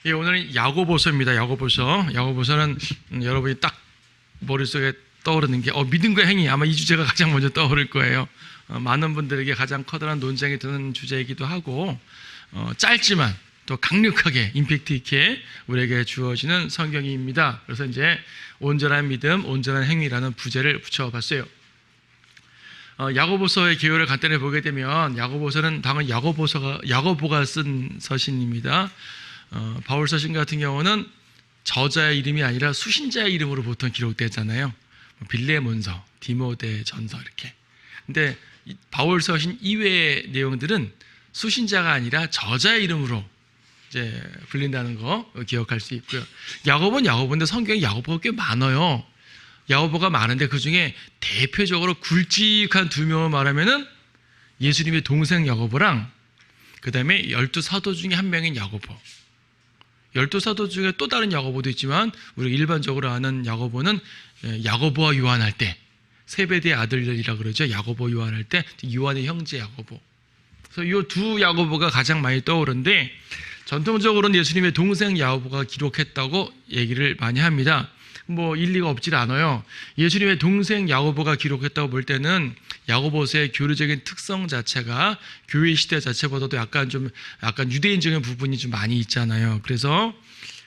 예, 오늘은 야고보서입니다. 야고보서는 여러분이 딱 머릿속에 떠오르는 게 믿음과 행위, 아마 이 주제가 가장 먼저 떠오를 거예요. 많은 분들에게 가장 커다란 논쟁이 드는 주제이기도 하고 짧지만 또 강력하게 임팩트 있게 우리에게 주어지는 성경입니다. 그래서 이제 온전한 믿음, 온전한 행위라는 부제를 붙여봤어요. 야고보서의 개요를 간단히 보게 되면 야고보서는 당연 야고보가 쓴 서신입니다. 바울 서신 같은 경우는 저자의 이름이 아니라 수신자의 이름으로 보통 기록되잖아요. 빌레몬서, 디모데전서 이렇게. 근데 바울 서신 이외의 내용들은 수신자가 아니라 저자의 이름으로 이제 불린다는 거 기억할 수 있고요. 야고보는 야고보인데 성경에 야고보가 꽤 많아요. 야고보가 많은데 그 중에 대표적으로 굵직한 두 명을 말하면은 예수님의 동생 야고보랑 그 다음에 12사도 중에 한 명인 야고보. 12사도 중에 또 다른 야고보도 있지만 우리가 일반적으로 아는 야고보는 야고보와 요한할 때 세베대의 아들들이라 그러죠. 야고보 요한할 때 요한의 형제 야고보. 그래서 이 두 야고보가 가장 많이 떠오르는데 전통적으로는 예수님의 동생 야고보가 기록했다고 얘기를 많이 합니다. 일리가 없질 않아요. 예수님의 동생 야고보가 기록했다고 볼 때는 야고보서의 교리적인 특성 자체가 교회 시대 자체보다도 약간 유대인적인 부분이 좀 많이 있잖아요. 그래서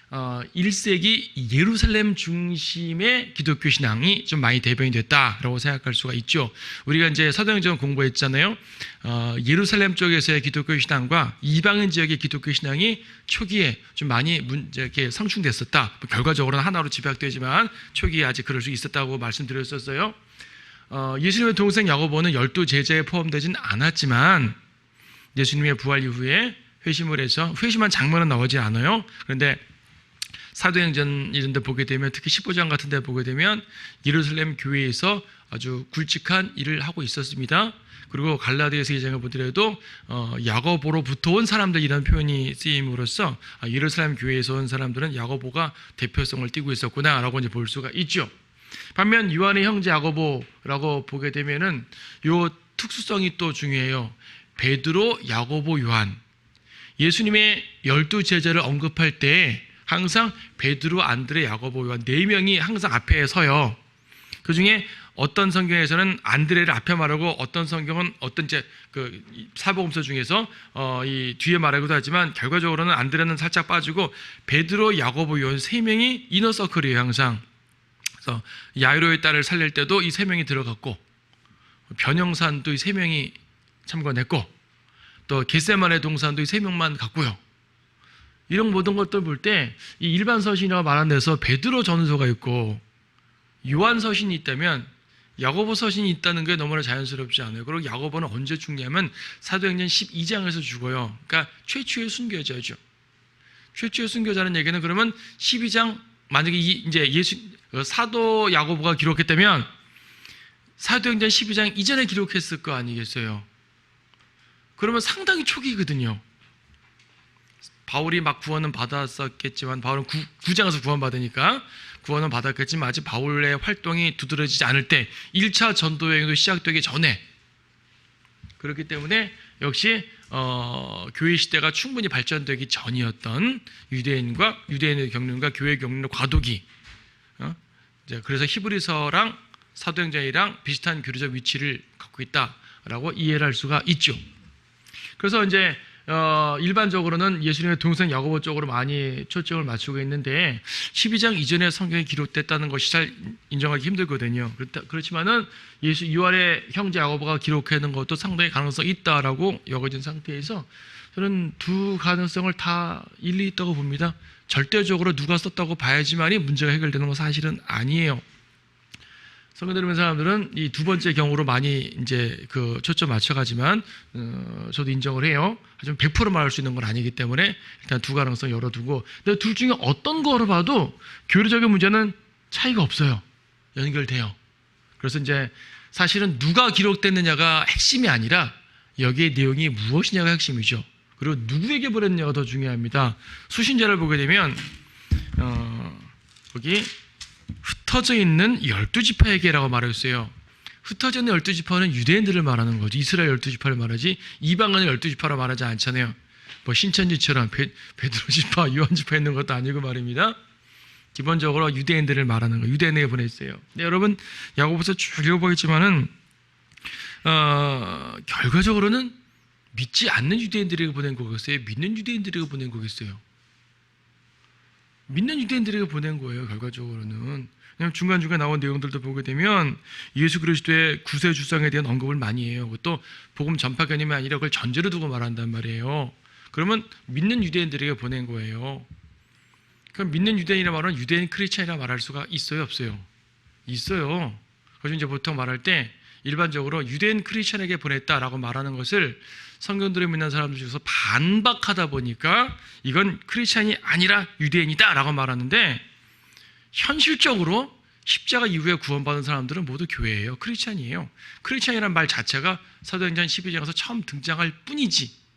1세기 예루살렘 중심의 기독교 신앙이 좀 많이 대변이 됐다라고 생각할 수가 있죠. 우리가 이제 사도행전 공부했잖아요. 예루살렘 쪽에서의 기독교 신앙과 이방인 지역의 기독교 신앙이 초기에 좀 많이 이렇게 상충됐었다. 결과적으로는 하나로 집약되지만 초기에 아직 그럴 수 있었다고 말씀드렸었어요. 예수님의 동생 야고보는 12제자에 포함되진 않았지만 예수님의 부활 이후에 회심을 해서 회심한 장면은 나오지 않아요. 그런데 사도행전 이런 데 보게 되면 특히 15장 같은 데 보게 되면 예루살렘 교회에서 아주 굵직한 일을 하고 있었습니다. 그리고 갈라디아서 2장을 보더라도 야고보로부터 온 사람들이라는 표현이 쓰임으로써 예루살렘 교회에서 온 사람들은 야고보가 대표성을 띠고 있었구나라고 이제 볼 수가 있죠. 반면 요한의 형제 야고보라고 보게 되면은 요 특수성이 또 중요해요. 베드로, 야고보, 요한. 예수님의 12제자를 언급할 때 항상 베드로, 안드레, 야고보, 요한 4명이 항상 앞에 서요. 그 중에 어떤 성경에서는 안드레를 앞에 말하고 어떤 성경은 그 사복음서 중에서 이 뒤에 말하기도 하지만 결과적으로는 안드레는 살짝 빠지고 베드로, 야고보, 요한 3명이 이너서클이에요. 항상. 그래서 야이로의 딸을 살릴 때도 이 3명이 들어갔고 변형산도 이 3명이 참관했고 또 겟세마네 동산도 이 3명만 갔고요. 이런 모든 것들 볼 때 이 일반 서신이라고 말하는 데서 베드로 전서가 있고 요한 서신이 있다면 야고보 서신이 있다는 게 너무나 자연스럽지 않아요. 그리고 야고보는 언제 죽냐면 사도행전 12장에서 죽어요. 그러니까 최초의 순교자죠. 최초의 순교자는 얘기는 그러면 12장 만약에 이제 사도 야고보가 기록했다면 사도행전 12장 이전에 기록했을 거 아니겠어요. 그러면 상당히 초기거든요. 바울이 막 구원은 받았었겠지만 바울은 9장에서 구원받으니까 구원은 받았겠지만 아직 바울의 활동이 두드러지지 않을 때 1차 전도 여행도 시작되기 전에 그렇기 때문에 역시 교회 시대가 충분히 발전되기 전이었던 유대인의 경륜과 교회 경륜의 과도기. 그래서 히브리서랑 사도행전이랑 비슷한 교리적 위치를 갖고 있다라고 이해를 할 수가 있죠. 그래서 이제 일반적으로는 예수님의 동생 야고보 쪽으로 많이 초점을 맞추고 있는데 12장 이전에 성경이 기록됐다는 것이 잘 인정하기 힘들거든요. 그렇지만은 요한의 형제 야고보가 기록하는 것도 상당히 가능성이 있다라고 여겨진 상태에서 저는 두 가능성을 다 일리 있다고 봅니다. 절대적으로 누가 썼다고 봐야지만이 문제가 해결되는 건 사실은 아니에요. 성경 들으면 사람들은 이 두 번째 경우로 많이 이제 그 초점 맞춰가지만 저도 인정을 해요. 하지만 100% 말할 수 있는 건 아니기 때문에 일단 두 가능성 열어두고 근데 둘 중에 어떤 거로 봐도 교리적인 문제는 차이가 없어요. 연결돼요. 그래서 이제 사실은 누가 기록됐느냐가 핵심이 아니라 여기에 내용이 무엇이냐가 핵심이죠. 그리고 누구에게 보냈느냐가 더 중요합니다. 수신자를 보게 되면 거기 흩어져 있는 12지파에게라고 말했어요. 흩어져 있는 12지파는 유대인들을 말하는 거죠. 이스라엘 12지파를 말하지 이방인의 12지파로 말하지 않잖아요. 뭐 신천지처럼 베드로 지파, 요한 지파 있는 것도 아니고 말입니다. 기본적으로 유대인들을 말하는 거, 유대인에게 보냈어요. 근데 여러분 야고보서 쭉 읽어보겠지만은 결과적으로는 믿지 않는 유대인들에게 보낸 거겠어요? 믿는 유대인들에게 보낸 거겠어요? 믿는 유대인들에게 보낸 거예요. 결과적으로는. 왜냐하면 중간중간 나온 내용들도 보게 되면 예수 그리스도의 구세 주장에 대한 언급을 많이 해요. 그것도 복음 전파 개념이 아니라 그걸 전제로 두고 말한단 말이에요. 그러면 믿는 유대인들에게 보낸 거예요. 그럼 믿는 유대인이라 말하면 유대인 크리스찬이라 말할 수가 있어요, 없어요? 있어요. 그래서 이제 보통 말할 때 일반적으로 유대인 크리스찬에게 보냈다라고 말하는 것을 성경들을 믿는 사람들 중에서 반박하다 보니까 이건 크리스찬이 아니라 유대인이다라고 말하는데, 현실적으로 십자가 이후에 구원받은 사람들은 모두 교회예요. 크리스찬이에요. 크리스찬이라는 말 자체가 사도행전 12장에서 처음 등장할 뿐이지,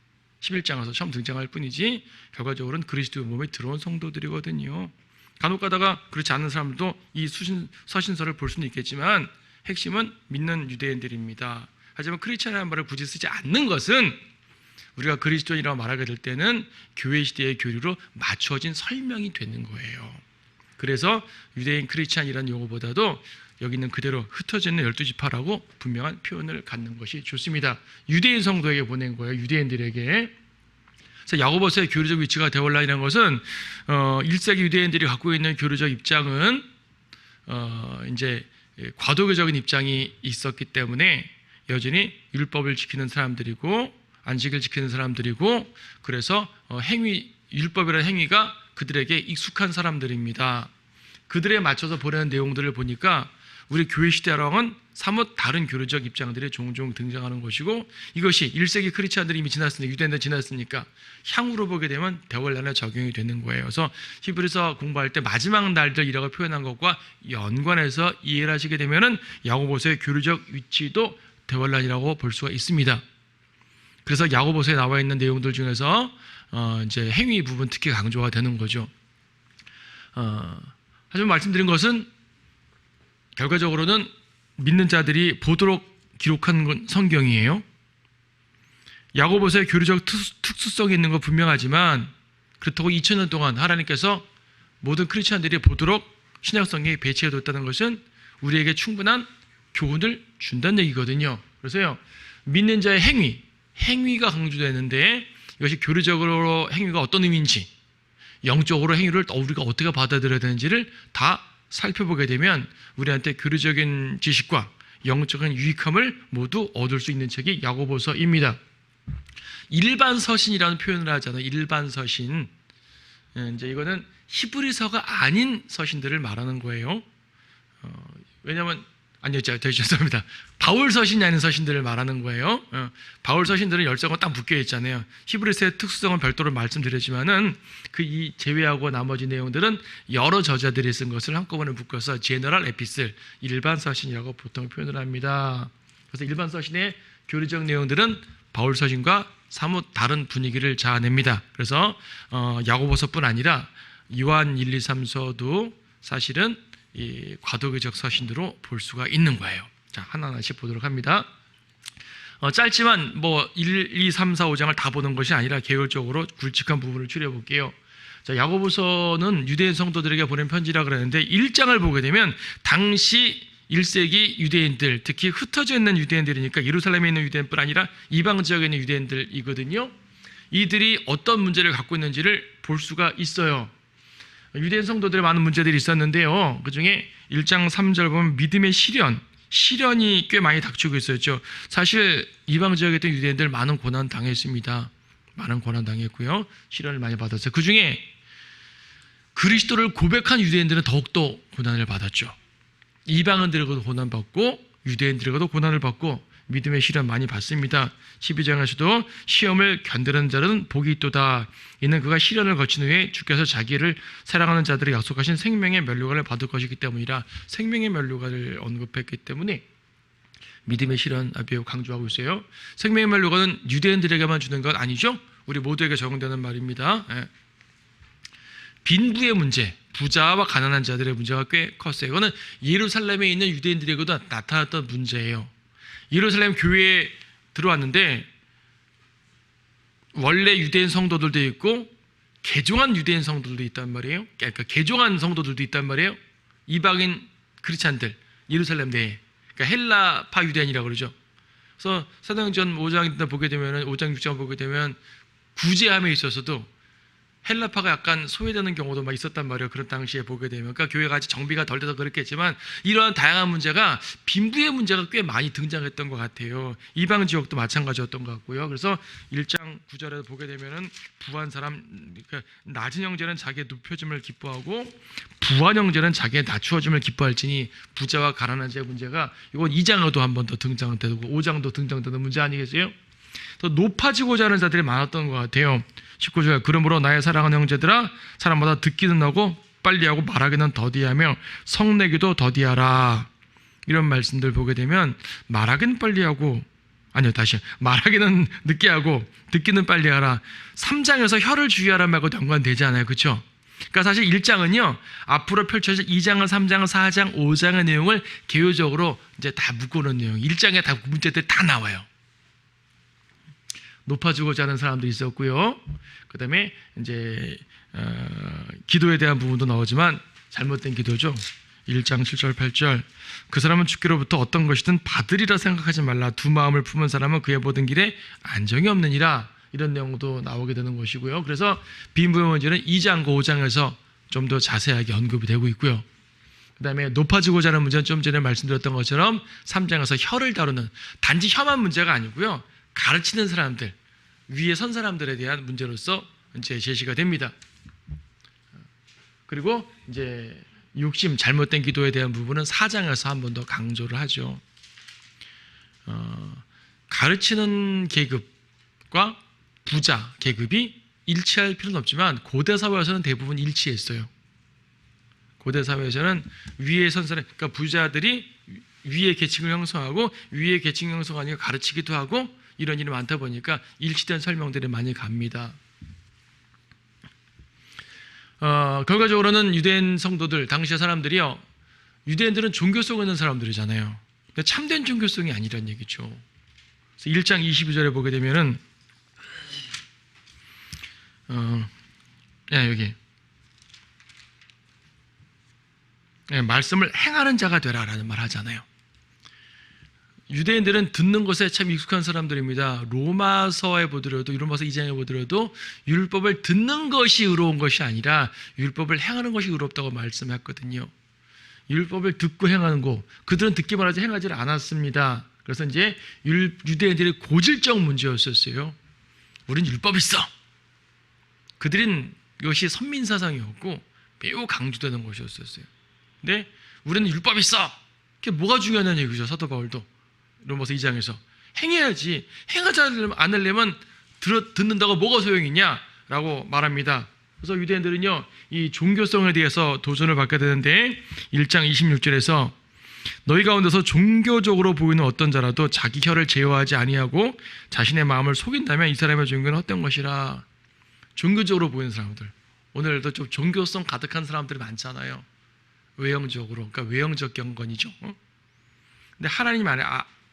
11장에서 처음 등장할 뿐이지 결과적으로는 그리스도의 몸에 들어온 성도들이거든요. 간혹 가다가 그렇지 않은 사람들도 이 서신서를 볼 수는 있겠지만 핵심은 믿는 유대인들입니다. 하지만 크리스찬이라는 말을 굳이 쓰지 않는 것은 우리가 그리스도인이라고 말하게 될 때는 교회 시대의 교리로 맞춰진 설명이 되는 거예요. 그래서 유대인 크리스찬이라는 용어보다도 여기 있는 그대로 흩어져 있는 12지파라고 분명한 표현을 갖는 것이 좋습니다. 유대인 성도에게 보낸 거예요. 유대인들에게. 그래서 야고보서의 교리적 위치가 데올라이라는 것은 1세기 유대인들이 갖고 있는 교리적 입장은 이제 과도교적인 입장이 있었기 때문에 여전히 율법을 지키는 사람들이고 안식을 지키는 사람들이고, 그래서 율법이라는 행위가 그들에게 익숙한 사람들입니다. 그들에 맞춰서 보내는 내용들을 보니까 우리 교회 시대랑은 사뭇 다른 교리적 입장들이 종종 등장하는 것이고, 이것이 1세기 크리스찬들이 이미 지났으니까, 유대인들 지났으니까 향후로 보게 되면 대월란에 적용이 되는 거예요. 그래서 히브리서 공부할 때 마지막 날들이라고 표현한 것과 연관해서 이해를 하시게 되면은 야고보서의 교리적 위치도 대월란이라고 볼 수가 있습니다. 그래서 야고보서에 나와 있는 내용들 중에서 이제 행위 부분 특히 강조가 되는 거죠. 하지만 말씀드린 것은 결과적으로는 믿는 자들이 보도록 기록한 건 성경이에요. 야고보서의 교리적 특수성이 있는 건 분명하지만 그렇다고 2000년 동안 하나님께서 모든 크리스찬들이 보도록 신약성경에 배치해뒀다는 것은 우리에게 충분한 교훈을 준다는 얘기거든요. 그래서요, 믿는 자의 행위가 강조되는데 이것이 교리적으로 행위가 어떤 의미인지, 영적으로 행위를 우리가 어떻게 받아들여야 되는지를 다 살펴보게 되면 우리한테 교리적인 지식과 영적인 유익함을 모두 얻을 수 있는 책이 야고보서입니다. 일반 서신이라는 표현을 하잖아요. 일반 서신. 이제 이거는 히브리서가 아닌 서신들을 말하는 거예요. 왜냐하면 죄송합니다. 바울 서신이 아닌 서신들을 말하는 거예요. 바울 서신들은 열성은 딱 묶여 있잖아요. 히브리서의 특수성은 별도로 말씀드렸지만은 이 제외하고 나머지 내용들은 여러 저자들이 쓴 것을 한꺼번에 묶어서 제너럴 에피슬, 일반 서신이라고 보통 표현을 합니다. 그래서 일반 서신의 교리적 내용들은 바울 서신과 사뭇 다른 분위기를 자아냅니다. 그래서 야고보서뿐 아니라 요한 1, 2, 3서도 사실은 이 과도교적 서신으로 볼 수가 있는 거예요. 자, 하나하나씩 보도록 합니다. 짧지만 1, 2, 3, 4, 5장을 다 보는 것이 아니라 계열적으로 굵직한 부분을 추려볼게요. 자, 야고보서는 유대인 성도들에게 보낸 편지라 그러는데 1장을 보게 되면 당시 1세기 유대인들, 특히 흩어져 있는 유대인들이니까 예루살렘에 있는 유대인뿐 아니라 이방 지역에 있는 유대인들이거든요. 이들이 어떤 문제를 갖고 있는지를 볼 수가 있어요. 유대인 성도들의 많은 문제들이 있었는데요. 그 중에 1장 3절 보면 믿음의 시련이 꽤 많이 닥치고 있었죠. 사실 이방 지역에 있던 유대인들 많은 고난 당했습니다. 많은 고난 당했고요. 시련을 많이 받았어요. 그 중에 그리스도를 고백한 유대인들은 더욱더 고난을 받았죠. 이방인들에게도 고난받고 유대인들에게도 고난을 받고 믿음의 시련 많이 받습니다. 12장에서도 시험을 견디는 자는 복이 있도다. 이는 그가 시련을 거친 후에 주께서 자기를 사랑하는 자들을 약속하신 생명의 면류관을 받을 것이기 때문이라. 생명의 면류관을 언급했기 때문에 믿음의 시련 매우 강조하고 있어요. 생명의 면류관은 유대인들에게만 주는 것 아니죠. 우리 모두에게 적용되는 말입니다. 빈부의 문제, 부자와 가난한 자들의 문제가 꽤 컸어요. 이거는 예루살렘에 있는 유대인들에게도 나타났던 문제예요. 예루살렘 교회에 들어왔는데 원래 유대인 성도들도 있고 개종한 유대인 성도들도 있단 말이에요. 그러니까 개종한 성도들도 있단 말이에요. 이방인 크리스찬들 예루살렘 내에, 그러니까 헬라파 유대인이라고 그러죠. 그래서 사도행전 5장 보게 되면 5장 6장 보게 되면 구제함에 있어서도 헬라파가 약간 소외되는 경우도 막 있었단 말이에요. 그런 당시에 보게 되면. 그러니까 교회가 아직 정비가 덜 돼서 그렇겠지만 이러한 다양한 문제가 빈부의 문제가 꽤 많이 등장했던 것 같아요. 이방 지역도 마찬가지였던 것 같고요. 그래서 1장 9절에 보게 되면은 부한 사람, 그러니까 낮은 형제는 자기의 높여짐을 기뻐하고 부한 형제는 자기의 낮추어짐을 기뻐할지니 부자와 가난한 자의 문제가 이건 2장에도 한 번 더 등장되고 5장도 등장되는 문제 아니겠어요? 더 높아지고자 하는 자들이 많았던 것 같아요. 19절 그러므로 나의 사랑하는 형제들아 사람마다 듣기는 하고 빨리하고 말하기는 더디하며 성내기도 더디하라. 이런 말씀들 보게 되면 말하기는 빨리하고 말하기는 늦게하고 듣기는 빨리하라. 3장에서 혀를 주의하라는 말과 연관되지 않아요. 그렇죠? 그러니까 사실 1장은요 앞으로 펼쳐질 2장은 3장은 4장 5장의 내용을 개요적으로 이제 다 묶어놓은 내용. 1장에 다 문제들이 다 나와요. 높아지고자 하는 사람도 있었고요. 그 다음에 이제 기도에 대한 부분도 나오지만 잘못된 기도죠. 1장 7절 8절 그 사람은 주께로부터 어떤 것이든 받으리라 생각하지 말라. 두 마음을 품은 사람은 그의 모든 길에 안정이 없느니라. 이런 내용도 나오게 되는 것이고요. 그래서 빈부의 문제는 2장과 5장에서 좀 더 자세하게 언급이 되고 있고요. 그 다음에 높아지고자 하는 문제는 좀 전에 말씀드렸던 것처럼 3장에서 혀를 다루는, 단지 혀만 문제가 아니고요. 가르치는 사람들, 위에 선 사람들에 대한 문제로서 이제 제시가 됩니다. 그리고 이제 욕심, 잘못된 기도에 대한 부분은 4장에서 한 번 더 강조를 하죠. 가르치는 계급과 부자 계급이 일치할 필요는 없지만 고대 사회에서는 대부분 일치했어요. 고대 사회에서는 위에 선 사람, 그러니까 부자들이 위의 계층을 형성하고 위의 계층 형성하니까 가르치기도 하고 이런 일이 많다 보니까 일치된 설명들이 많이 갑니다. 결과적으로는 유대인 성도들, 당시의 사람들이요, 유대인들은 종교성 있는 사람들이잖아요. 그러니까 참된 종교성이 아니란 얘기죠. 그래서 1장 22절에 보게 되면은 여기 말씀을 행하는 자가 되라라는 말 하잖아요. 유대인들은 듣는 것에 참 익숙한 사람들입니다. 로마서에 보더라도, 로마서 2장에 보더라도 율법을 듣는 것이 의로운 것이 아니라 율법을 행하는 것이 의롭다고 말씀했거든요. 율법을 듣고 행하는 거, 그들은 듣기만 하지 행하지 않았습니다. 그래서 이제 유대인들의 고질적 문제였었어요. 우린 율법이 있어. 그들은 이것이 선민사상이었고 매우 강조되는 것이었어요. 근데 우리는 율법이 있어. 그게 뭐가 중요하냐는 얘기죠. 사도 바울도 로마서 2장에서 행해야지, 행하지 않으려면 듣는다고 뭐가 소용이냐라고 말합니다. 그래서 유대인들은요 이 종교성에 대해서 도전을 받게 되는데 1장 26절에서 너희 가운데서 종교적으로 보이는 어떤 자라도 자기 혀를 제어하지 아니하고 자신의 마음을 속인다면 이 사람의 종교는 헛된 것이라. 종교적으로 보이는 사람들, 오늘도 좀 종교성 가득한 사람들이 많잖아요. 외형적으로, 그러니까 외형적 경건이죠. 근데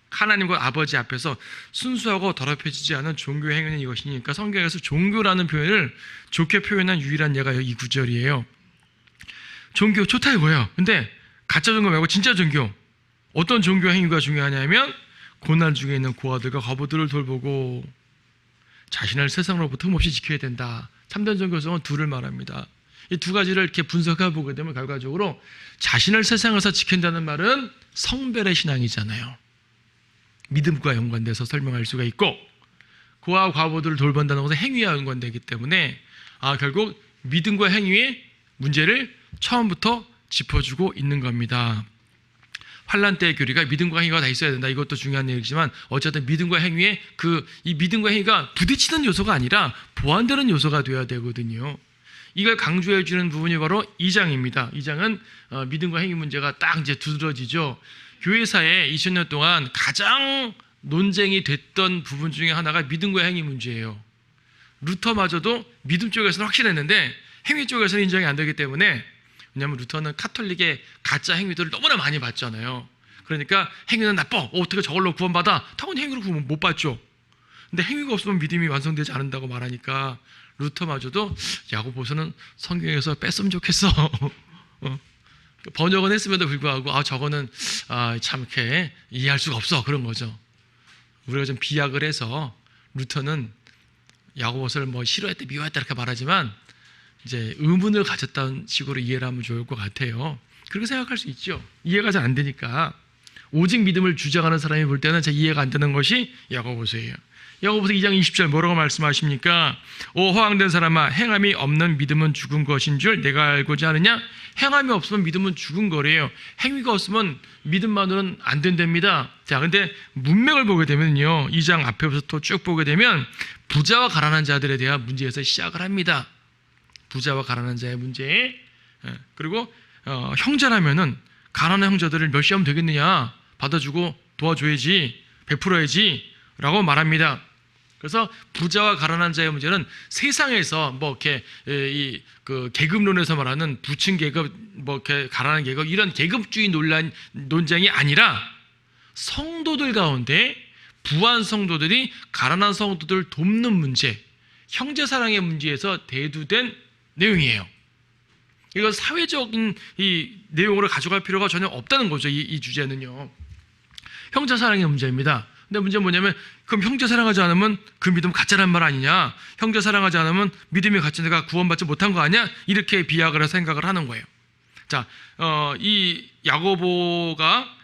하나님과 아버지 앞에서 순수하고 더럽혀지지 않은 종교 행위는 이것이니까 성경에서 종교라는 표현을 좋게 표현한 유일한 예가 이 구절이에요. 종교 좋다 이거예요. 근데 가짜 종교 말고 진짜 종교, 어떤 종교 행위가 중요하냐면 고난 중에 있는 고아들과 과부들을 돌보고 자신을 세상으로부터 흠없이 지켜야 된다. 참된 종교성은 둘을 말합니다. 이 두 가지를 이렇게 분석해 보게 되면 결과적으로 자신을 세상에서 지킨다는 말은 성별의 신앙이잖아요. 믿음과 연관돼서 설명할 수가 있고, 고아 과부들을 돌본다는 것은 행위와 연관되기 때문에 결국 믿음과 행위의 문제를 처음부터 짚어주고 있는 겁니다. 환란 때의 교리가 믿음과 행위가 다 있어야 된다. 이것도 중요한 얘기지만 어쨌든 믿음과 행위의 이 믿음과 행위가 부딪히는 요소가 아니라 보완되는 요소가 되어야 되거든요. 이걸 강조해 주는 부분이 바로 2장입니다. 2장은 믿음과 행위 문제가 딱 이제 두드러지죠. 교회사에 2000년 동안 가장 논쟁이 됐던 부분 중에 하나가 믿음과 행위 문제예요. 루터마저도 믿음 쪽에서는 확실했는데 행위 쪽에서는 인정이 안 되기 때문에, 왜냐하면 루터는 카톨릭의 가짜 행위들을 너무나 많이 봤잖아요. 그러니까 행위는 나빠. 어떻게 저걸로 구원받아? 당연히 행위로 구원 못 받죠. 근데 행위가 없으면 믿음이 완성되지 않는다고 말하니까 루터마저도 야고보서는 성경에서 뺐으면 좋겠어. 번역은 했음에도 불구하고 저거는 참 이렇게 이해할 수가 없어, 그런 거죠. 우리가 좀 비약을 해서 루터는 야고보서를 뭐 싫어했다 미워했다 이렇게 말하지만 이제 의문을 가졌다는 식으로 이해를 하면 좋을 것 같아요. 그렇게 생각할 수 있죠. 이해가 잘 안 되니까. 오직 믿음을 주장하는 사람이 볼 때는 잘 이해가 안 되는 것이 야고보서예요. 야고보서 2장 20절 뭐라고 말씀하십니까? 오 허황된 사람아, 행함이 없는 믿음은 죽은 것인 줄 내가 알고자 하느냐? 행함이 없으면 믿음은 죽은 거래요. 행위가 없으면 믿음만으로는 안 된답니다. 자, 근데 문맥을 보게 되면요, 2장 앞에부터 쭉 보게 되면 부자와 가난한 자들에 대한 문제에서 시작을 합니다. 부자와 가난한 자의 문제. 그리고 형제라면은 가난한 형제들을 멸시하면 되겠느냐? 받아주고 도와줘야지, 베풀어야지 라고 말합니다. 그래서 부자와 가난한 자의 문제는 세상에서 뭐 이렇게 그 계급론에서 말하는 부층 계급, 뭐 이렇게 가난한 계급, 이런 계급주의 논쟁이 아니라 성도들 가운데 부한 성도들이 가난한 성도들을 돕는 문제, 형제 사랑의 문제에서 대두된 내용이에요. 이거 사회적인 이 내용으로 가져갈 필요가 전혀 없다는 거죠. 이 주제는요. 형제 사랑의 문제입니다. 근데 문제는 뭐냐면, 그럼 형제 사랑하지 않으면 그 믿음 가짜란 말 아니냐? 형제 사랑하지 않으면 믿음이 가짜, 내가 구원받지 못한 거 아니야? 이렇게 비약을 해서 생각을 하는 거예요. 자, 이 야고보가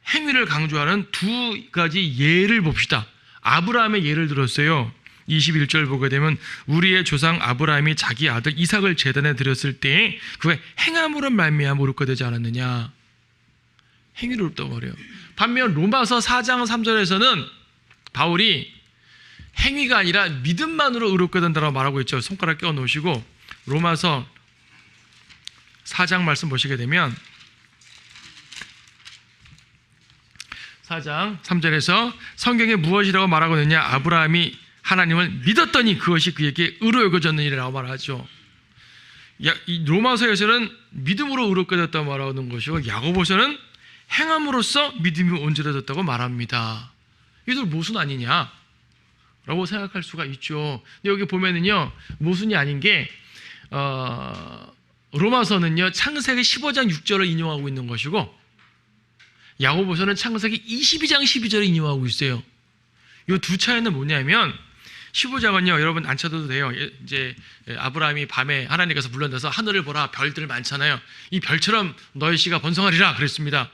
행위를 강조하는 두 가지 예를 봅시다. 아브라함의 예를 들었어요. 21절 보게 되면 우리의 조상 아브라함이 자기 아들 이삭을 제단에 드렸을 때에 그가 행함으로 말미암아 의롭게 되지 않았느냐? 행위로 의롭다고 말해요. 반면 로마서 4장 3절에서는 바울이 행위가 아니라 믿음만으로 의롭게 된다고 말하고 있죠. 손가락 끼워 놓으시고 로마서 4장 말씀 보시게 되면 4장 3절에서 성경에 무엇이라고 말하고 있느냐? 아브라함이 하나님을 믿었더니 그것이 그에게 의로 여겨졌느니라고 말하죠. 이 로마서에서는 믿음으로 의롭게 됐다고 말하는 것이고, 야고보서는 행함으로써 믿음이 온전해졌다고 말합니다. 이들 모순 아니냐? 라고 생각할 수가 있죠. 근데 여기 보면은요, 모순이 아닌 게, 로마서는요, 창세기 15장 6절을 인용하고 있는 것이고, 야고보서는 창세기 22장 12절을 인용하고 있어요. 이 두 차이는 뭐냐면, 15장은요, 여러분 안 찾아도 돼요. 이제 아브라함이 밤에 하나님께서 불러내서 하늘을 보라, 별들 많잖아요. 이 별처럼 너희 씨가 번성하리라 그랬습니다.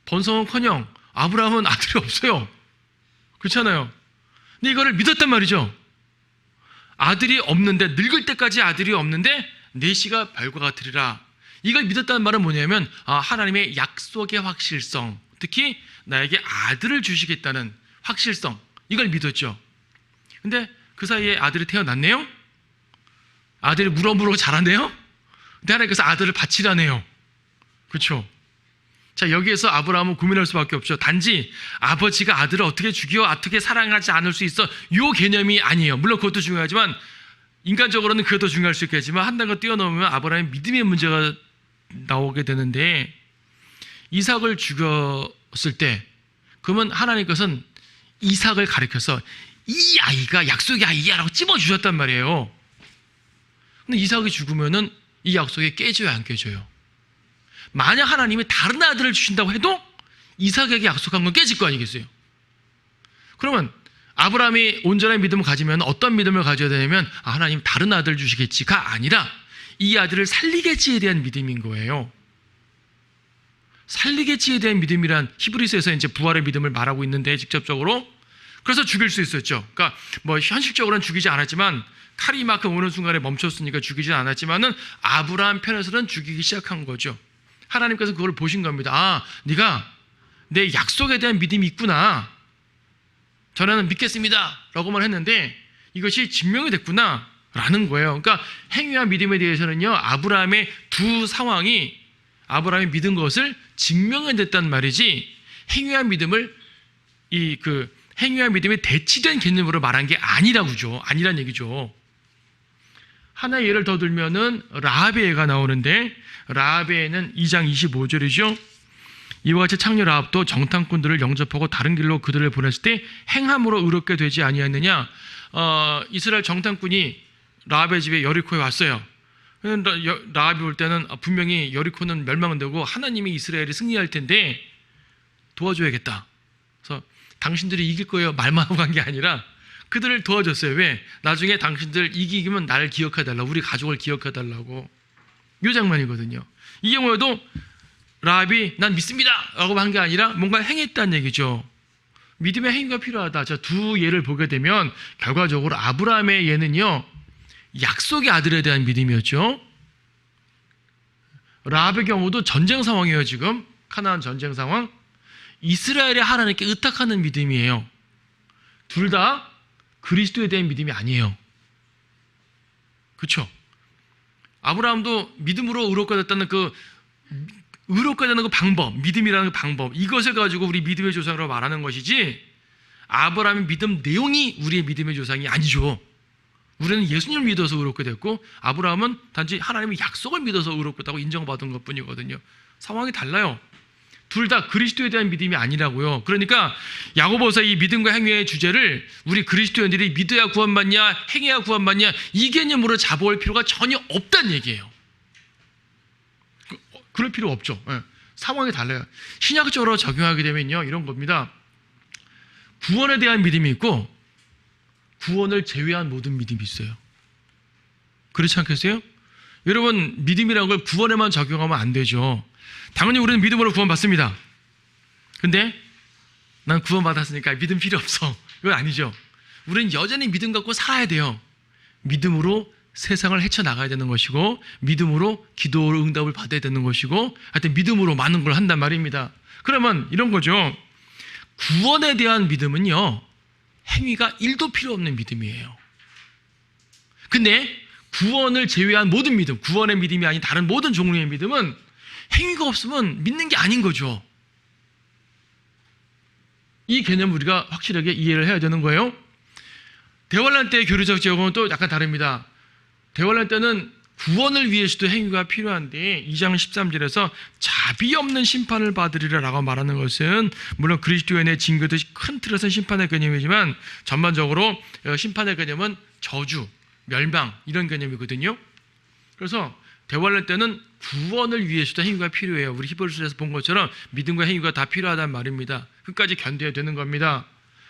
번성은커녕 아브라함은 아들이 없어요. 그렇잖아요. 근데 이거를 믿었단 말이죠. 아들이 없는데, 늙을 때까지 아들이 없는데 내 씨가 별과 같으리라. 이걸 믿었다는 말은 뭐냐면, 하나님의 약속의 확실성, 특히 나에게 아들을 주시겠다는 확실성, 이걸 믿었죠. 근데 그 사이에 아들이 태어났네요. 아들이 무럭무럭 자라네요. 근데 하나님께서 아들을 바치라네요. 그렇죠? 자, 여기에서 아브라함은 고민할 수밖에 없죠. 단지 아버지가 아들을 어떻게 죽여, 어떻게 사랑하지 않을 수 있어, 이 개념이 아니에요. 물론 그것도 중요하지만, 인간적으로는 그것도 중요할 수 있겠지만, 한 단계 뛰어넘으면 아브라함의 믿음의 문제가 나오게 되는데, 이삭을 죽였을 때 그러면 하나님께서는 이삭을 가리켜서 이 아이가 약속의 아이야라고 찝어주셨단 말이에요. 근데 이삭이 죽으면은 이 약속이 깨져요, 안 깨져요? 만약 하나님이 다른 아들을 주신다고 해도 이삭에게 약속한 건 깨질 거 아니겠어요? 그러면 아브라함이 온전한 믿음을 가지면 어떤 믿음을 가져야 되냐면, 하나님 다른 아들 주시겠지가 아니라 이 아들을 살리겠지에 대한 믿음인 거예요. 살리겠지에 대한 믿음이란 히브리서에서 이제 부활의 믿음을 말하고 있는데, 직접적으로 그래서 죽일 수 있었죠. 그러니까 뭐 현실적으로는 죽이지 않았지만, 칼이 이만큼 오는 순간에 멈췄으니까 죽이지 않았지만은 아브라함 편에서는 죽이기 시작한 거죠. 하나님께서 그걸 보신 겁니다. 네가 내 약속에 대한 믿음이 있구나, 저는 믿겠습니다 라고만 했는데 이것이 증명이 됐구나 라는 거예요. 그러니까 행위와 믿음에 대해서는요, 아브라함의 두 상황이 아브라함이 믿은 것을 증명해냈단 말이지, 행위와 믿음을 행위와 믿음이 대치된 개념으로 말한 게 아니라고죠. 아니란 얘기죠. 하나의 예를 더 들면은 라합의 예가 나오는데, 라합의 예는 2장 25절이죠. 이와 같이 창녀 라합도 정탐꾼들을 영접하고 다른 길로 그들을 보냈을 때 행함으로 의롭게 되지 아니하였느냐. 이스라엘 정탐꾼이 라합의 집에 여리코에 왔어요. 라합이 볼 때는 분명히 여리코는 멸망되고 하나님이 이스라엘이 승리할 텐데 도와줘야겠다. 그래서 당신들이 이길 거예요 말만 하고 간 게 아니라 그들을 도와줬어요. 왜? 나중에 당신들 이기면 나를 기억해달라고, 우리 가족을 기억해달라고. 이 장면이거든요. 이 경우에도 라합이 난 믿습니다 라고 한 게 아니라 뭔가 행했다는 얘기죠. 믿음의 행위가 필요하다. 자, 두 예를 보게 되면 결과적으로 아브라함의 예는요, 약속의 아들에 대한 믿음이었죠. 라합의 경우도 전쟁 상황이에요. 지금 가나안 전쟁 상황. 이스라엘의 하나님께 의탁하는 믿음이에요. 둘 다 그리스도에 대한 믿음이 아니에요. 그렇죠? 아브라함도 믿음으로 의롭게 됐다는 의롭게 되는 그 방법, 믿음이라는 그 방법, 이것을 가지고 우리 믿음의 조상으로 말하는 것이지, 아브라함의 믿음 내용이 우리의 믿음의 조상이 아니죠. 우리는 예수님을 믿어서 의롭게 됐고, 아브라함은 단지 하나님의 약속을 믿어서 의롭게 됐다고 인정받은 것뿐이거든요. 상황이 달라요. 둘 다 그리스도에 대한 믿음이 아니라고요. 그러니까 야고보서 이 믿음과 행위의 주제를 우리 그리스도인들이 믿어야 구원받냐, 행해야 구원받냐, 이 개념으로 잡아올 필요가 전혀 없다는 얘기예요. 그럴 필요 없죠. 상황이 달라요. 신약적으로 적용하게 되면요, 이런 겁니다. 구원에 대한 믿음이 있고 구원을 제외한 모든 믿음이 있어요. 그렇지 않겠어요? 여러분, 믿음이라는 걸 구원에만 적용하면 안 되죠. 당연히 우리는 믿음으로 구원받습니다. 근데 난 구원받았으니까 믿음 필요 없어, 이건 아니죠. 우리는 여전히 믿음 갖고 살아야 돼요. 믿음으로 세상을 헤쳐나가야 되는 것이고, 믿음으로 기도로 응답을 받아야 되는 것이고, 하여튼 믿음으로 많은 걸 한단 말입니다. 그러면 이런 거죠. 구원에 대한 믿음은요, 행위가 1도 필요 없는 믿음이에요. 근데 구원을 제외한 모든 믿음, 구원의 믿음이 아닌 다른 모든 종류의 믿음은 행위가 없으면 믿는 게 아닌 거죠. 이 개념을 우리가 확실하게 이해를 해야 되는 거예요. 대환란 때의 교리적 제공은 또 약간 다릅니다. 대환란 때는 구원을 위해서도 행위가 필요한데 2장 13절에서 자비 없는 심판을 받으리라 라고 말하는 것은 물론 그리스도인의 징계듯이 큰 틀에서는 심판의 개념이지만 전반적으로 심판의 개념은 저주, 멸망 이런 개념이거든요. 그래서 대환란 때는 구원을 위해서도 행위가 필요해요. 우리 히브리서에서 본 것처럼 믿음과 행위가 다 필요하다는 말입니다. 끝까지 견뎌야 되는 겁니다.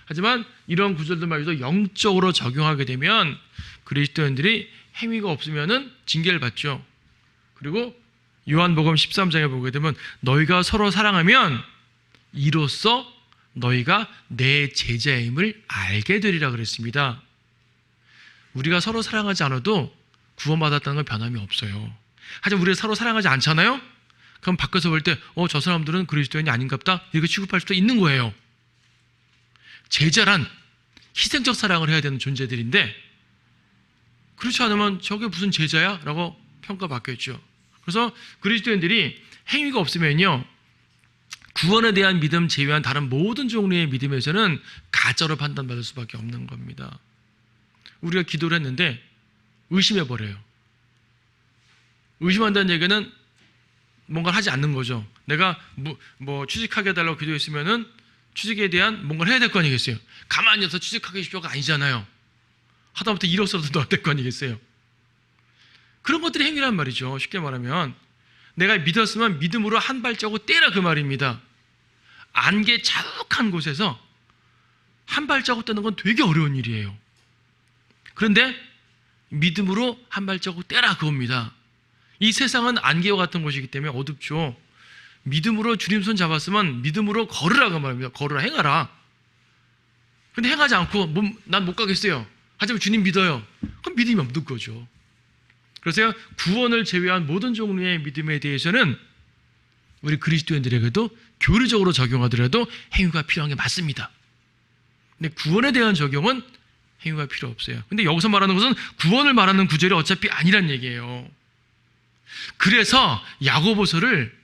하지만 이런 구절들 말고도 영적으로 적용하게 되면 그리스도인들이 행위가 없으면은 징계를 받죠. 그리고 요한복음 13장에 보게 되면 너희가 서로 사랑하면 이로써 너희가 내 제자임을 알게 되리라 그랬습니다. 우리가 서로 사랑하지 않아도 구원받았다는 건 변함이 없어요. 하지만 우리가 서로 사랑하지 않잖아요? 그럼 밖에서 볼 때 저 사람들은 그리스도인이 아닌갑다 이렇게 취급할 수도 있는 거예요. 제자란 희생적 사랑을 해야 되는 존재들인데 그렇지 않으면 저게 무슨 제자야? 라고 평가받겠죠. 그래서 그리스도인들이 행위가 없으면요, 구원에 대한 믿음 제외한 다른 모든 종류의 믿음에서는 가짜로 판단받을 수밖에 없는 겁니다. 우리가 기도를 했는데 의심해버려요. 의심한다는 얘기는 뭔가를 하지 않는 거죠. 내가 취직하게 해달라고 기도했으면은 취직에 대한 뭔가를 해야 될 거 아니겠어요. 가만히 있어서 취직하기 쉽지가 아니잖아요. 하다못해 1억서라도 넣어야 될 거 아니겠어요. 그런 것들이 행위란 말이죠. 쉽게 말하면 내가 믿었으면 믿음으로 한 발자국 떼라 그 말입니다. 안개 자욱한 곳에서 한 발자국 떼는 건 되게 어려운 일이에요. 그런데 믿음으로 한 발자국 떼라 그겁니다. 이 세상은 안개와 같은 곳이기 때문에 어둡죠. 믿음으로 주님 손 잡았으면 믿음으로 걸으라고 말합니다. 걸으라, 행하라. 근데 행하지 않고 난 못 가겠어요. 하지만 주님 믿어요. 그럼 믿음이 없는 거죠. 그래서 구원을 제외한 모든 종류의 믿음에 대해서는 우리 그리스도인들에게도 교리적으로 적용하더라도 행위가 필요한 게 맞습니다. 근데 구원에 대한 적용은 행위가 필요 없어요. 근데 여기서 말하는 것은 구원을 말하는 구절이 어차피 아니란 얘기예요. 그래서 야고보서를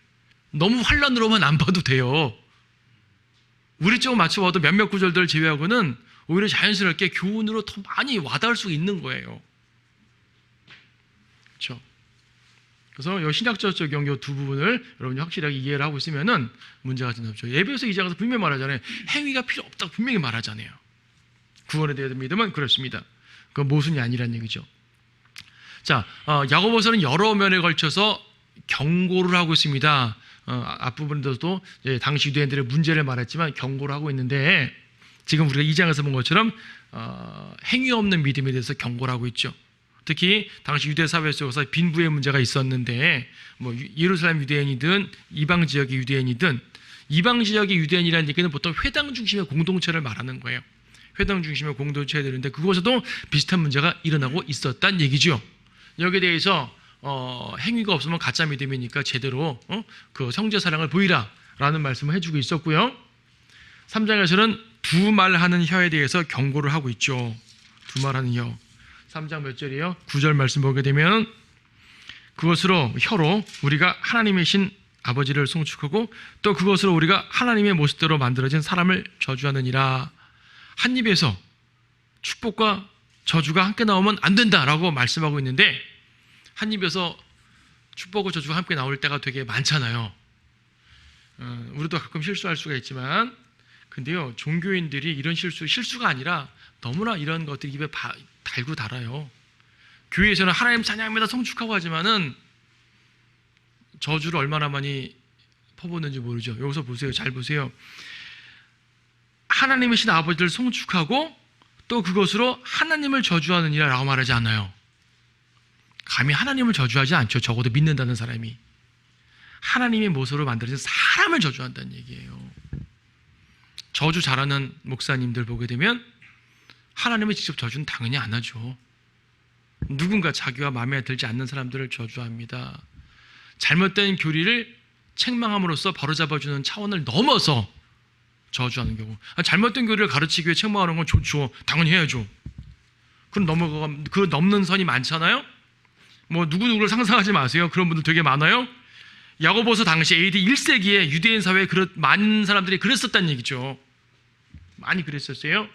너무 환란으로만 안 봐도 돼요. 우리 쪽 맞춰봐도 몇몇 구절들을 제외하고는 오히려 자연스럽게 교훈으로 더 많이 와닿을 수 있는 거예요. 그렇죠? 그래서 이 신약적 적용 이 두 부분을 여러분이 확실하게 이해를 하고 있으면은 문제가 전혀 없죠. 예배에서 2장에서 분명히 말하잖아요. 행위가 필요 없다고 분명히 말하잖아요. 구원에 대한 믿음은 그렇습니다. 그건 모순이 아니란 얘기죠. 자, 야고보서는 여러 면에 걸쳐서 경고를 하고 있습니다. 앞부분에서도 당시 유대인들의 문제를 말했지만 경고를 하고 있는데 지금 우리가 2장에서 본 것처럼 행위 없는 믿음에 대해서 경고를 하고 있죠. 특히 당시 유대 사회 속에서 빈부의 문제가 있었는데 뭐 예루살렘 유대인이든 이방 지역의 유대인이든 이방 지역의 유대인이라는 얘기는 보통 회당 중심의 공동체를 말하는 거예요. 회당 중심의 공동체가 되는데 그곳에도 비슷한 문제가 일어나고 있었다는 얘기죠. 여기에 대해서 행위가 없으면 가짜 믿음이니까 제대로 그 형제 사랑을 보이라 라는 말씀을 해주고 있었고요. 3장에서는 두말하는 혀에 대해서 경고를 하고 있죠. 두말하는 혀. 3장 몇 절이에요? 9절 말씀 보게 되면 그것으로 혀로 우리가 하나님이신 아버지를 송축하고 또 그것으로 우리가 하나님의 모습대로 만들어진 사람을 저주하느니라. 한 입에서 축복과 저주가 함께 나오면 안 된다라고 말씀하고 있는데 한 입에서 축복과 저주가 함께 나올 때가 되게 많잖아요. 우리도 가끔 실수할 수가 있지만 근데요, 종교인들이 이런 실수가 아니라 너무나 이런 것들이 입에 달고 달아요. 교회에서는 하나님 찬양합니다 성축하고 하지만은 저주를 얼마나 많이 퍼붓는지 모르죠. 여기서 보세요. 잘 보세요. 하나님이신 아버지를 송축하고 또 그것으로 하나님을 저주하느니라 라고 말하지 않아요. 감히 하나님을 저주하지 않죠. 적어도 믿는다는 사람이. 하나님의 모습으로 만들어진 사람을 저주한다는 얘기예요. 저주 잘하는 목사님들 보게 되면 하나님을 직접 저주는 당연히 안 하죠. 누군가 자기와 마음에 들지 않는 사람들을 저주합니다. 잘못된 교리를 책망함으로써 바로잡아주는 차원을 넘어서 저주하는 경우. 잘못된 교리를 가르치기 위해 책망하는 건 좋죠. 당연히 해야죠. 그럼 그 넘는 선이 많잖아요. 뭐 누구누구를 상상하지 마세요. 그런 분들 되게 많아요. 야고보서 당시 AD 1세기에 유대인 사회에 많은 사람들이 그랬었다는 얘기죠. 많이 그랬었어요.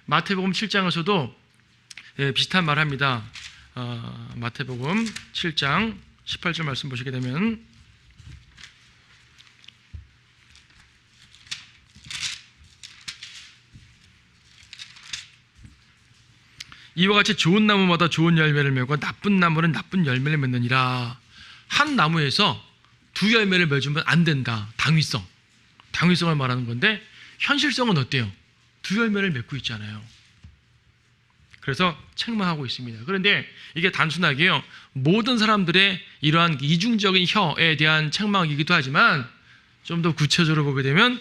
마태복음 7장에서도 비슷한 말 합니다. 마태복음 7장 18절 말씀 보시게 되면 이와 같이 좋은 나무마다 좋은 열매를 맺고 나쁜 나무는 나쁜 열매를 맺느니라. 한 나무에서 두 열매를 맺으면 안 된다. 당위성을 말하는 건데 현실성은 어때요? 두 열매를 맺고 있잖아요. 그래서 책망하고 있습니다. 그런데 이게 단순하게요, 모든 사람들의 이러한 이중적인 혀에 대한 책망이기도 하지만 좀 더 구체적으로 보게 되면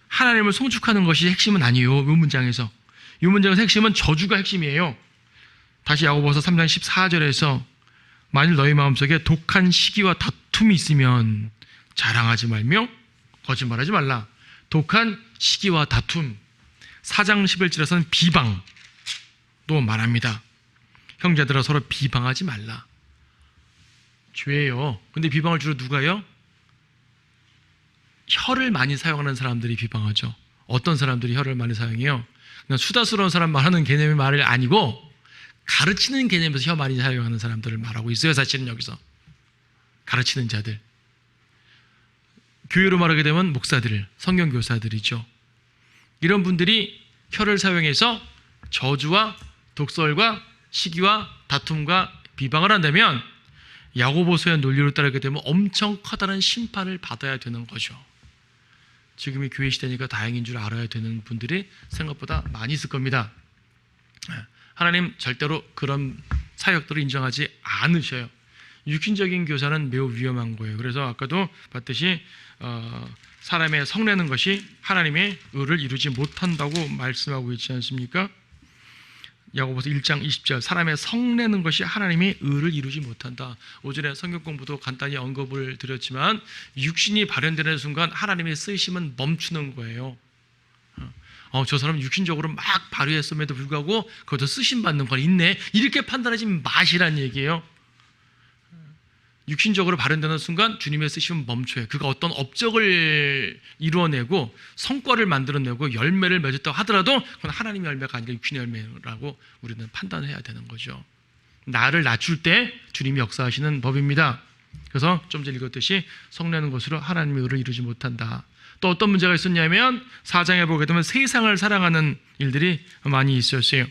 하나님을 송축하는 것이 핵심은 아니에요. 이 문장에서 핵심은 저주가 핵심이에요. 다시 야고보서 3장 14절에서 만일 너희 마음속에 독한 시기와 다툼이 있으면 자랑하지 말며 거짓말하지 말라. 독한 시기와 다툼. 4장 11절에서는 비방도 말합니다. 형제들아 서로 비방하지 말라. 죄예요. 근데 비방을 주로 누가요? 혀를 많이 사용하는 사람들이 비방하죠. 어떤 사람들이 혀를 많이 사용해요? 그냥 수다스러운 사람 말하는 개념의 말이 아니고 가르치는 개념에서 혀 많이 사용하는 사람들을 말하고 있어요. 사실은 여기서 가르치는 자들, 교회로 말하게 되면 목사들, 성경교사들이죠. 이런 분들이 혀를 사용해서 저주와 독설과 시기와 다툼과 비방을 한다면 야고보서의 논리로 따르게 되면 엄청 커다란 심판을 받아야 되는 거죠. 지금이 교회 시대니까 다행인 줄 알아야 되는 분들이 생각보다 많이 있을 겁니다. 하나님 절대로 그런 사역들을 인정하지 않으셔요. 육신적인 교사는 매우 위험한 거예요. 그래서 아까도 봤듯이 사람의 성내는 것이 하나님의 의를 이루지 못한다고 말씀하고 있지 않습니까? 야고보서 1장 20절 사람의 성내는 것이 하나님의 의를 이루지 못한다. 오전에 성경 공부도 간단히 언급을 드렸지만 육신이 발현되는 순간 하나님의 쓰심은 멈추는 거예요. 저 사람 육신적으로 막 발휘했음에도 불구하고 그것도 쓰심 받는 건 있네. 이렇게 판단하지 마시라는 얘기예요. 육신적으로 발현되는 순간 주님의 쓰심은 멈춰요. 그가 어떤 업적을 이루어내고 성과를 만들어내고 열매를 맺었다고 하더라도 그건 하나님의 열매가 아니라 육신의 열매라고 우리는 판단해야 되는 거죠. 나를 낮출 때 주님이 역사하시는 법입니다. 그래서 좀 전에 읽었듯이 성내는 것으로 하나님의 의를 이루지 못한다. 또 어떤 문제가 있었냐면 4장에 보게 되면 세상을 사랑하는 일들이 많이 있었어요.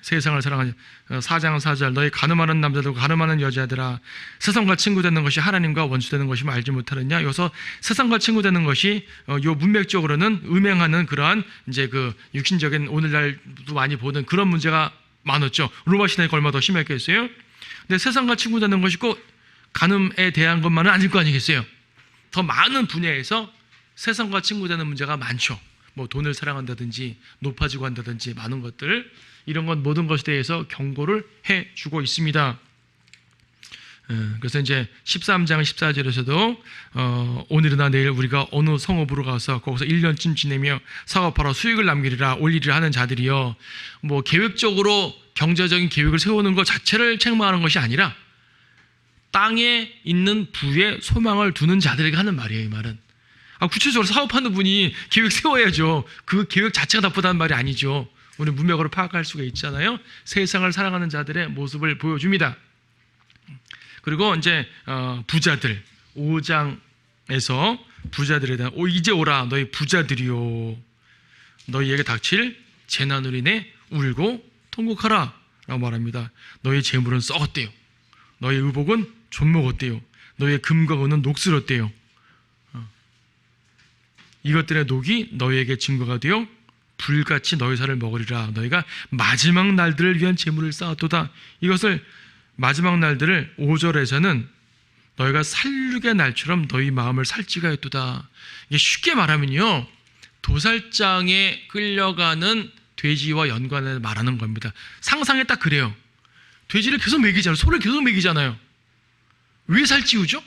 세상을 사랑하는 4장 4절 너희 가늠하는 남자들과 가늠하는 여자들아 세상과 친구되는 것이 하나님과 원수되는 것이면 알지 못하느냐. 여기서 세상과 친구되는 것이 요 문맥적으로는 음행하는 그러한 이제 그 육신적인 오늘날도 많이 보는 그런 문제가 많았죠. 로마 시대가 얼마나 더 심했겠어요. 근데 세상과 친구되는 것이 꼭 간음에 대한 것만은 아닐 거 아니겠어요. 더 많은 분야에서 세상과 친구되는 문제가 많죠. 뭐 돈을 사랑한다든지 높아지고 한다든지 많은 것들, 이런 것 모든 것에 대해서 경고를 해주고 있습니다. 그래서 이제 13장 14절에서도 오늘이나 내일 우리가 어느 성읍으로 가서 거기서 1년쯤 지내며 사업하러 수익을 남기리라 올리리라 하는 자들이요, 뭐 계획적으로 경제적인 계획을 세우는 것 자체를 책망하는 것이 아니라 땅에 있는 부에 소망을 두는 자들에게 하는 말이에요. 이 말은 구체적으로 사업하는 분이 계획 세워야죠. 그 계획 자체가 나쁘다는 말이 아니죠. 우리 문맥으로 파악할 수가 있잖아요. 세상을 사랑하는 자들의 모습을 보여줍니다. 그리고 이제 부자들 5장에서 부자들에 대한 이제 오라 너희 부자들이요 너희에게 닥칠 재난으로 인해 울고 통곡하라 라고 말합니다. 너희 재물은 썩었대요. 너희 의복은 존먹었대요. 너희의 금과 은은 녹슬었대요. 이것들의 녹이 너희에게 증거가 되어 불같이 너희 살을 먹으리라. 너희가 마지막 날들을 위한 재물을 쌓았도다. 이것을 마지막 날들을 5절에서는 너희가 살육의 날처럼 너희 마음을 살찌가 했도다. 이게 쉽게 말하면요, 도살장에 끌려가는 돼지와 연관해서 말하는 겁니다. 상상에 딱 그래요. 돼지를 계속 먹이잖아요. 소를 계속 먹이잖아요. 왜 살찌우죠?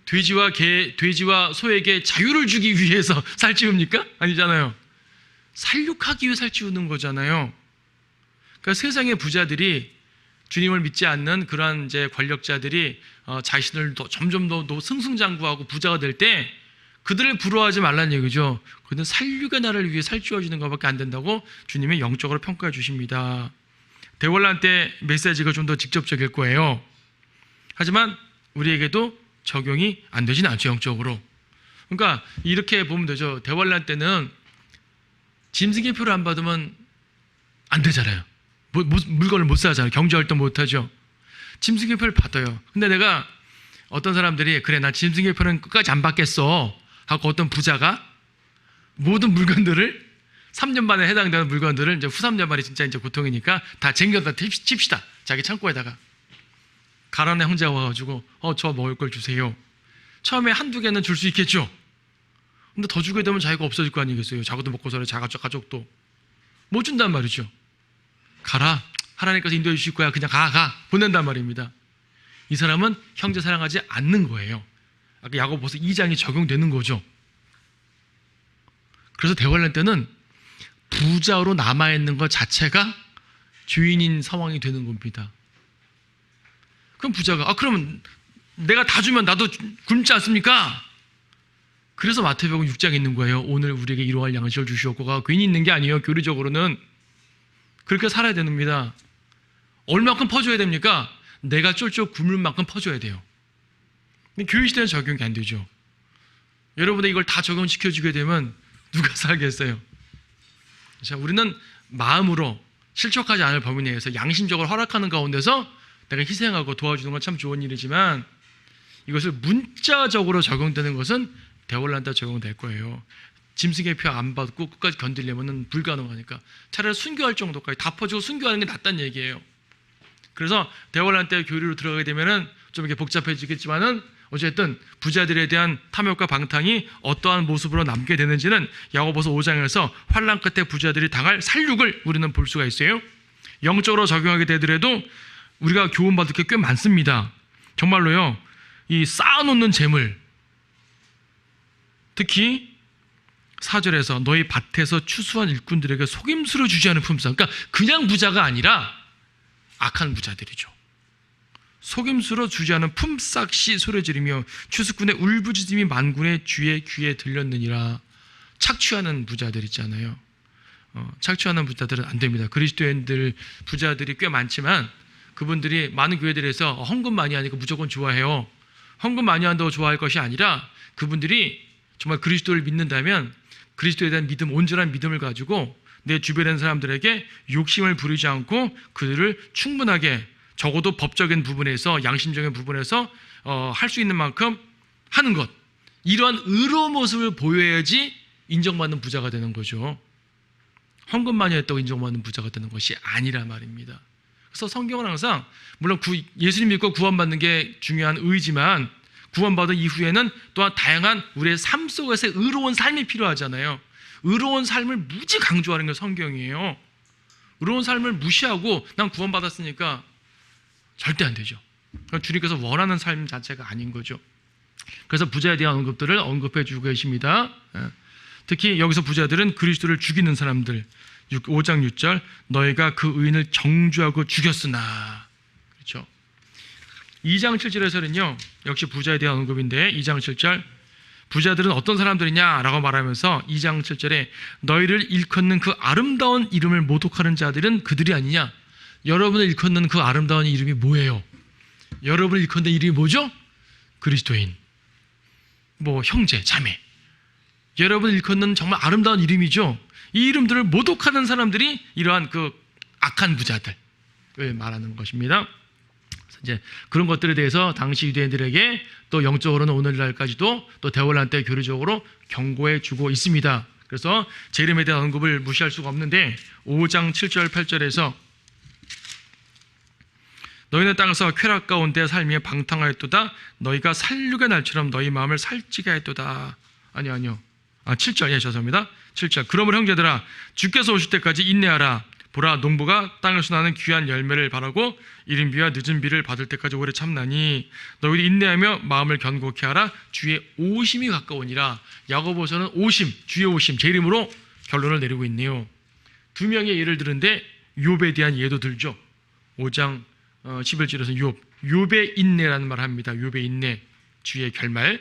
돼지와 소에게 자유를 주기 위해서 살찌웁니까? 아니잖아요. 살육하기 위해 살찌우는 거잖아요. 그러니까 세상의 부자들이 주님을 믿지 않는 그러한 이제 권력자들이 자신을 점점 더 승승장구하고 부자가 될 때 그들을 부러워하지 말라는 얘기죠. 그들은 살육의 날을 위해 살찌워주는 것밖에 안 된다고 주님이 영적으로 평가해 주십니다. 대환란 때 메시지가 좀 더 직접적일 거예요. 하지만 우리에게도 적용이 안 되지는 않죠, 영적으로. 그러니까 이렇게 보면 되죠. 대환란 때는 짐승의표를 안 받으면 안 되잖아요. 물건을 못 사잖아요. 경제활동 못 하죠. 짐승의표를 받아요. 근데 내가 어떤 사람들이 그래 나 짐승의표는 끝까지 안 받겠어 하고 어떤 부자가 모든 물건들을 3년 만에 해당되는 물건들을 이제 후 3년 만에 진짜 이제 고통이니까 다 쟁여다 칩시다. 자기 창고에다가. 가난한 형제가 와가지고 저 먹을 걸 주세요. 처음에 한두 개는 줄 수 있겠죠. 근데 더 주게 되면 자기가 없어질 거 아니겠어요. 자기도 먹고 살아요. 가족도. 못 준단 말이죠. 가라. 하나님께서 인도해 주실 거야. 그냥 가. 보낸단 말입니다. 이 사람은 형제 사랑하지 않는 거예요. 아까 야고보서 2장이 적용되는 거죠. 그래서 대환란 때는 부자로 남아있는 것 자체가 주인인 상황이 되는 겁니다. 그럼 부자가 그러면 내가 다 주면 나도 굶지 않습니까? 그래서 마태복음 6장에 있는 거예요. 오늘 우리에게 일용할 양식을 주시옵고가 괜히 있는 게 아니에요. 교리적으로는 그렇게 살아야 됩니다. 얼마큼 퍼줘야 됩니까? 내가 쫄쫄 굶을 만큼 퍼줘야 돼요. 근데 교회 시대는 적용이 안 되죠. 여러분이 이걸 다 적용시켜주게 되면 누가 살겠어요? 자, 우리는 마음으로 실족하지 않을 범위 내에서 양심적으로 허락하는 가운데서 내가 희생하고 도와주는 건 참 좋은 일이지만 이것을 문자적으로 적용되는 것은 대환란 때 적용될 거예요. 짐승의 표 안 받고 끝까지 견디려면 불가능하니까 차라리 순교할 정도까지 다 퍼주고 순교하는 게 낫다는 얘기예요. 그래서 대환란 때 교리로 들어가게 되면은 좀 이렇게 복잡해지겠지만은 어쨌든 부자들에 대한 탐욕과 방탕이 어떠한 모습으로 남게 되는지는 야고보서 5장에서 환난 끝에 부자들이 당할 살육을 우리는 볼 수가 있어요. 영적으로 적용하게 되더라도 우리가 교훈받을 게 꽤 많습니다. 정말로요. 이 쌓아놓는 재물, 특히 4절에서 너희 밭에서 추수한 일꾼들에게 속임수를 주지 않은 품삯. 그러니까 그냥 부자가 아니라 악한 부자들이죠. 속임수로 주지 않은 품삯이 소리지르며 추수꾼의 울부짖음이 만군의 주의 귀에 들렸느니라. 착취하는 부자들 있잖아요. 착취하는 부자들은 안 됩니다. 그리스도인들 부자들이 꽤 많지만 그분들이 많은 교회들에서 헌금 많이 하니까 무조건 좋아해요. 헌금 많이 한다고 좋아할 것이 아니라 그분들이 정말 그리스도를 믿는다면 그리스도에 대한 믿음, 온전한 믿음을 가지고 내 주변에 있는 사람들에게 욕심을 부리지 않고 그들을 충분하게 적어도 법적인 부분에서 양심적인 부분에서 할 수 있는 만큼 하는 것, 이러한 의로운 모습을 보여야지 인정받는 부자가 되는 거죠. 헌금 많이 했다고 인정받는 부자가 되는 것이 아니라 말입니다. 그래서 성경은 항상 물론 예수님 믿고 구원받는 게 중요한 의지만 구원받은 이후에는 또한 다양한 우리의 삶 속에서 의로운 삶이 필요하잖아요. 의로운 삶을 무지 강조하는 게 성경이에요. 의로운 삶을 무시하고 난 구원받았으니까 절대 안 되죠. 주님께서 원하는 삶 자체가 아닌 거죠. 그래서 부자에 대한 언급들을 언급해 주고 계십니다. 특히 여기서 부자들은 그리스도를 죽이는 사람들. 5장 6절 너희가 그 의인을 정죄하고 죽였으나. 그렇죠. 2장 7절에서는요 역시 부자에 대한 언급인데 2장 7절 부자들은 어떤 사람들이냐라고 말하면서 2장 7절에 너희를 일컫는 그 아름다운 이름을 모독하는 자들은 그들이 아니냐. 여러분을 일컫는 그 아름다운 이름이 뭐예요? 여러분을 일컫는 이름이 뭐죠? 그리스도인, 뭐 형제, 자매, 여러분을 일컫는 정말 아름다운 이름이죠. 이 이름들을 모독하는 사람들이 이러한 그 악한 부자들을 말하는 것입니다. 이제 그런 것들에 대해서 당시 유대인들에게 또 영적으로는 오늘날까지도 또 대환란 때 교리적으로 경고해 주고 있습니다. 그래서 제 이름에 대한 언급을 무시할 수가 없는데 5장 7절 8절에서 너희는 땅에서 쾌락 가운데 살며 방탕하였도다. 너희가 살육의 날처럼 너희 마음을 살찌게 하였도다. 아니요. 7절, 죄송합니다. 7절. 그러므로 형제들아 주께서 오실 때까지 인내하라. 보라 농부가 땅에서 나는 귀한 열매를 바라고 이른 비와 늦은 비를 받을 때까지 오래 참나니 너희들이 인내하며 마음을 견고케 하라. 주의 오심이 가까우니라. 야고보서는 오심, 주의 오심 제 이름으로 결론을 내리고 있네요. 두 명의 예를 들은데 욥에 대한 예도 들죠. 5장 11절에서 욥의 인내라는 말을 합니다. 욥의 인내, 주의 결말.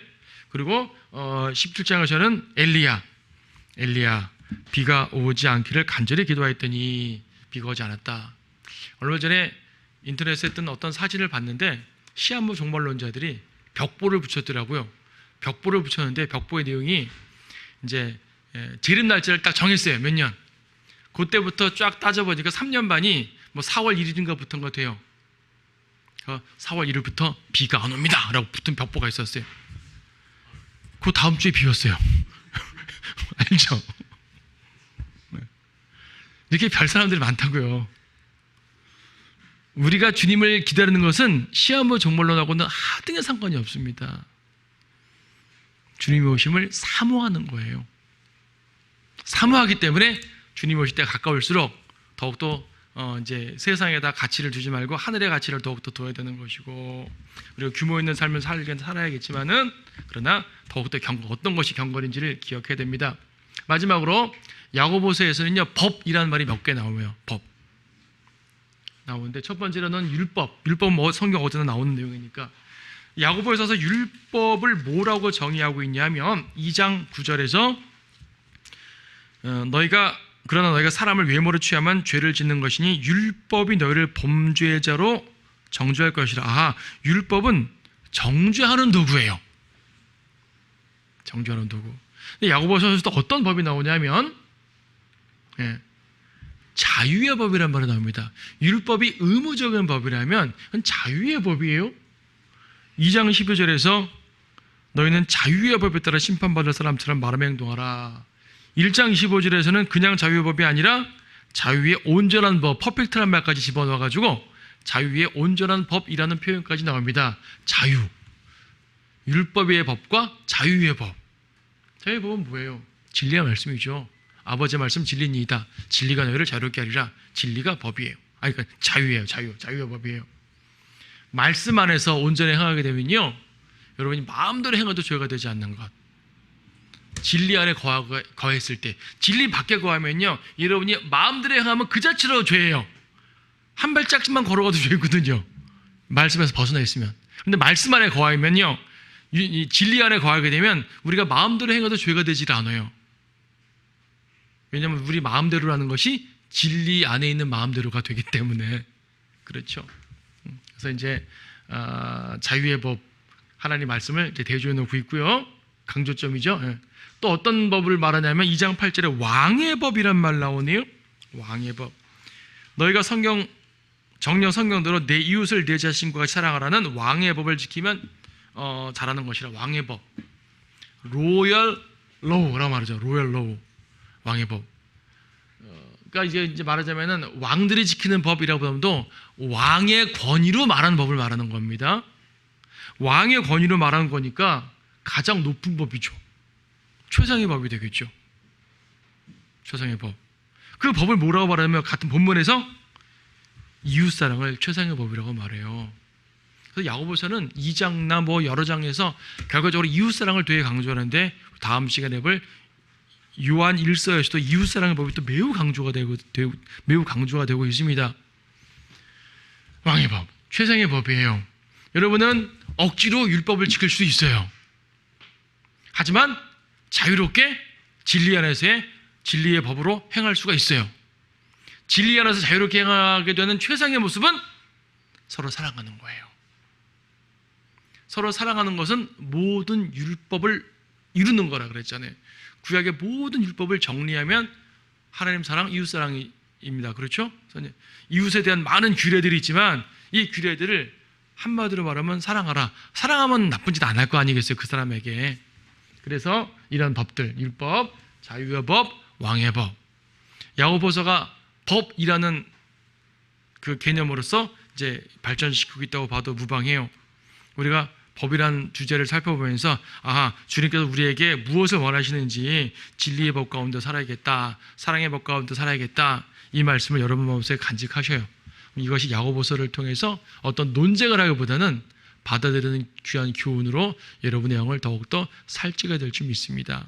그리고 17장에서는 엘리야 비가 오지 않기를 간절히 기도하였더니 비가 오지 않았다. 얼마 전에 인터넷에 뜬 어떤 사진을 봤는데 시한부 종말론자들이 벽보를 붙였더라고요. 벽보를 붙였는데 벽보의 내용이 이제 재림 날짜를 딱 정했어요. 몇 년. 그때부터 쫙 따져보니까 3년 반이 뭐 4월 1일인가부터인가 돼요. 4월 1일부터 비가 안 옵니다 라고 붙은 벽보가 있었어요. 그 다음 주에 비 왔어요. 알죠? 이렇게 별 사람들이 많다고요. 우리가 주님을 기다리는 것은 시한부 종말론하고는 하등의 상관이 없습니다. 주님의 오심을 사모하는 거예요. 사모하기 때문에 주님이 오실 때가 가까울수록 더욱더 이제 세상에다 가치를 두지 말고 하늘의 가치를 더욱더 둬야 되는 것이고, 그리고 규모 있는 삶을 살아야겠지만은 그러나 더욱더 어떤 것이 경건인지를 기억해야 됩니다. 마지막으로 야고보서에서는요 법이라는 말이 몇 개 나오며 법 나오는데 첫 번째로는 율법은 뭐 성경 어디나 나오는 내용이니까 야고보에서 율법을 뭐라고 정의하고 있냐면 2장 9절에서 그러나 너희가 사람을 외모로 취하면 죄를 짓는 것이니 율법이 너희를 범죄자로 정죄할 것이라. 율법은 정죄하는 도구예요. 정죄하는 도구. 근데 야고보서에서도 어떤 법이 나오냐면 자유의 법이란 말이 나옵니다. 율법이 의무적인 법이라면 그건 자유의 법이에요. 2장 12절에서 너희는 자유의 법에 따라 심판받을 사람처럼 말하며 행동하라. 1장 25절에서는 그냥 자유의 법이 아니라 자유의 온전한 법, 퍼펙트란 말까지 집어넣어가지고 자유의 온전한 법이라는 표현까지 나옵니다. 자유, 율법의 법과 자유의 법. 자유의 법은 뭐예요? 진리의 말씀이죠. 아버지의 말씀 진리니이다. 진리가 너희를 자유롭게 하리라. 진리가 법이에요. 그러니까 자유예요. 자유의 법이에요. 말씀 안에서 온전히 행하게 되면요, 여러분이 마음대로 행해도 죄가 되지 않는 것. 진리 안에 거했을 때, 진리 밖에 거하면요, 여러분이 마음대로 행하면 그 자체로 죄예요. 한 발짝씩만 걸어가도 죄거든요. 말씀에서 벗어나 있으면. 근데 말씀 안에 거하면요, 이 진리 안에 거하게 되면 우리가 마음대로 행해도 죄가 되질 않아요. 왜냐하면 우리 마음대로라는 것이 진리 안에 있는 마음대로가 되기 때문에. 그렇죠. 그래서 이제 자유의 법 하나님 말씀을 이제 대조해 놓고 있고요. 강조점이죠. 예. 또 어떤 법을 말하냐면 2장 8절에 왕의 법이란 말 나오네요. 왕의 법. 너희가 정령 성경대로 내 이웃을 내 자신과 같이 사랑하라는 왕의 법을 지키면 잘하는 것이라. 왕의 법. 로열 로우라고 말하죠. 로열 로우. 왕의 법. 그러니까 이제 말하자면은 왕들이 지키는 법이라고 하면도 왕의 권위로 말하는 법을 말하는 겁니다. 왕의 권위로 말하는 거니까 가장 높은 법이죠. 최상의 법이 되겠죠. 최상의 법. 그 법을 뭐라고 말하냐면 같은 본문에서 이웃사랑을 최상의 법이라고 말해요. 그래서 야고보서는 2장나 뭐 여러 장에서 결과적으로 이웃사랑을 되게 강조하는데 다음 시간에 볼 요한 1서에서도 이웃사랑의 법이 또 매우 강조가 되고 있습니다. 왕의 법, 최상의 법이에요. 여러분은 억지로 율법을 지킬 수 있어요. 하지만 자유롭게 진리 안에서의 진리의 법으로 행할 수가 있어요. 진리 안에서 자유롭게 행하게 되는 최상의 모습은 서로 사랑하는 거예요. 서로 사랑하는 것은 모든 율법을 이루는 거라 그랬잖아요. 구약의 모든 율법을 정리하면 하나님 사랑, 이웃 사랑입니다. 그렇죠? 이웃에 대한 많은 규례들이 있지만 이 규례들을 한마디로 말하면 사랑하라. 사랑하면 나쁜 짓 안 할 거 아니겠어요? 그 사람에게. 그래서 이런 법들, 율법, 자유의 법, 왕의 법. 야고보서가 법이라는 그 개념으로서 이제 발전시키고 있다고 봐도 무방해요. 우리가 법이란 주제를 살펴보면서 주님께서 우리에게 무엇을 원하시는지 진리의 법 가운데 살아야겠다, 사랑의 법 가운데 살아야겠다, 이 말씀을 여러분 마음속에 간직하셔요. 이것이 야고보서를 통해서 어떤 논쟁을 하기보다는 받아들이는 귀한 교훈으로 여러분의 영을 더욱더 살찌게 될 줄 믿습니다.